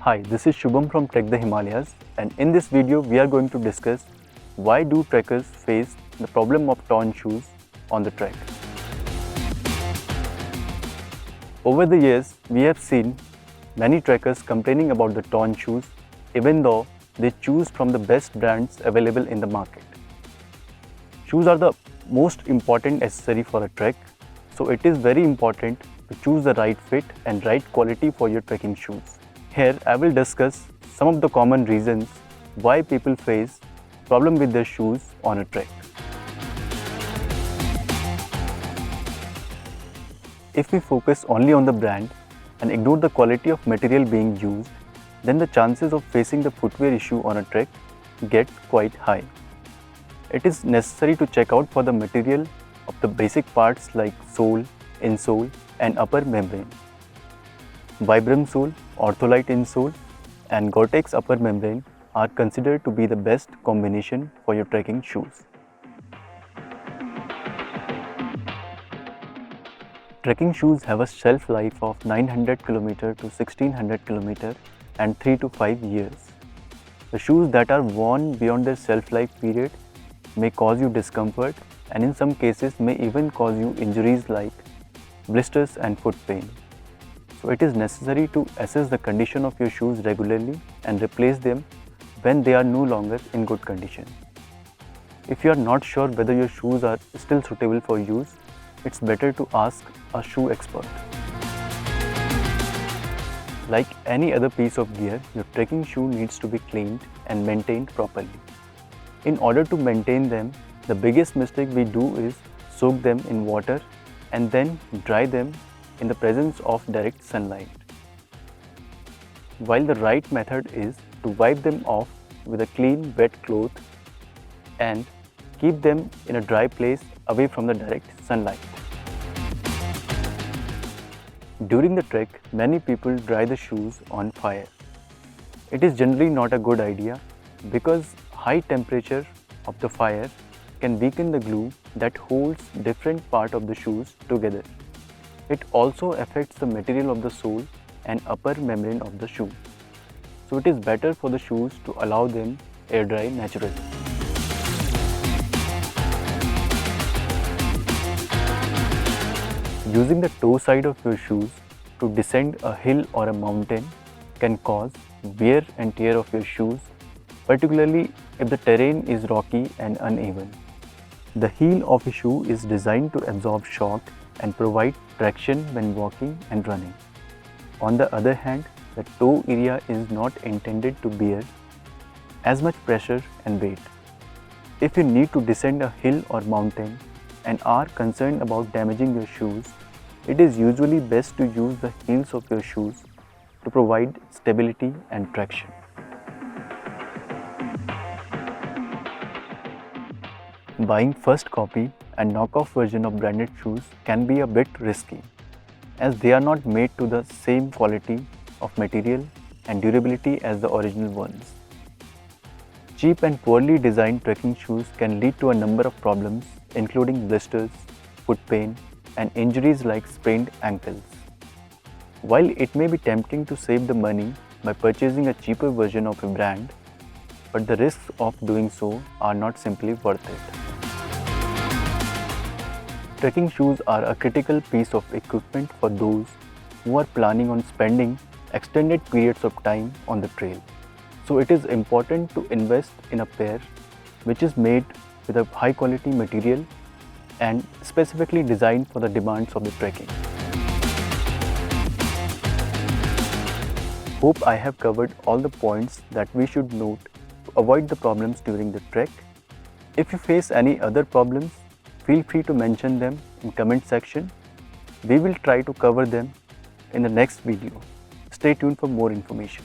Hi, this is Shubham from Trek the Himalayas, and in this video we are going to discuss why do trekkers face the problem of torn shoes on the trek. Over the years, we have seen many trekkers complaining about the torn shoes even though they choose from the best brands available in the market. Shoes are the most important accessory for a trek, so it is very important to choose the right fit and right quality for your trekking shoes. Here I will discuss some of the common reasons why people face problem with their shoes on a trek. If we focus only on the brand and ignore the quality of material being used, then the chances of facing the footwear issue on a trek get quite high. It is necessary to check out for the material of the basic parts like sole, insole and upper membrane. Vibram sole, Ortholite insole and Gore-Tex upper membrane are considered to be the best combination for your trekking shoes. Trekking shoes have a shelf life of 900 km to 1600 km and 3 to 5 years. The shoes that are worn beyond their shelf life period may cause you discomfort and in some cases may even cause you injuries like blisters and foot pain. So it is necessary to assess the condition of your shoes regularly and replace them when they are no longer in good condition. If you are not sure whether your shoes are still suitable for use, it's better to ask a shoe expert. Like any other piece of gear, your trekking shoe needs to be cleaned and maintained properly. In order to maintain them, the biggest mistake we do is soak them in water and then dry them in the presence of direct sunlight. While the right method is to wipe them off with a clean wet cloth and keep them in a dry place away from the direct sunlight. During the trek, many people dry the shoes on fire. It is generally not a good idea because high temperature of the fire can weaken the glue that holds different parts of the shoes together. It also affects the material of the sole and upper membrane of the shoe. So it is better for the shoes to allow them air dry naturally. Using the toe side of your shoes to descend a hill or a mountain can cause wear and tear of your shoes, particularly if the terrain is rocky and uneven. The heel of a shoe is designed to absorb shock and provide traction when walking and running. On the other hand, the toe area is not intended to bear as much pressure and weight. If you need to descend a hill or mountain and are concerned about damaging your shoes, it is usually best to use the heels of your shoes to provide stability and traction. Buying first copy and knockoff version of branded shoes can be a bit risky, as they are not made to the same quality of material and durability as the original ones. Cheap and poorly designed trekking shoes can lead to a number of problems including blisters, foot pain and injuries like sprained ankles. While it may be tempting to save the money by purchasing a cheaper version of a brand, but the risks of doing so are not simply worth it. Trekking shoes are a critical piece of equipment for those who are planning on spending extended periods of time on the trail. So it is important to invest in a pair which is made with a high quality material and specifically designed for the demands of the trekking. Hope I have covered all the points that we should note to avoid the problems during the trek. If you face any other problems, feel free to mention them in comment section. We will try to cover them in the next video. Stay tuned for more information.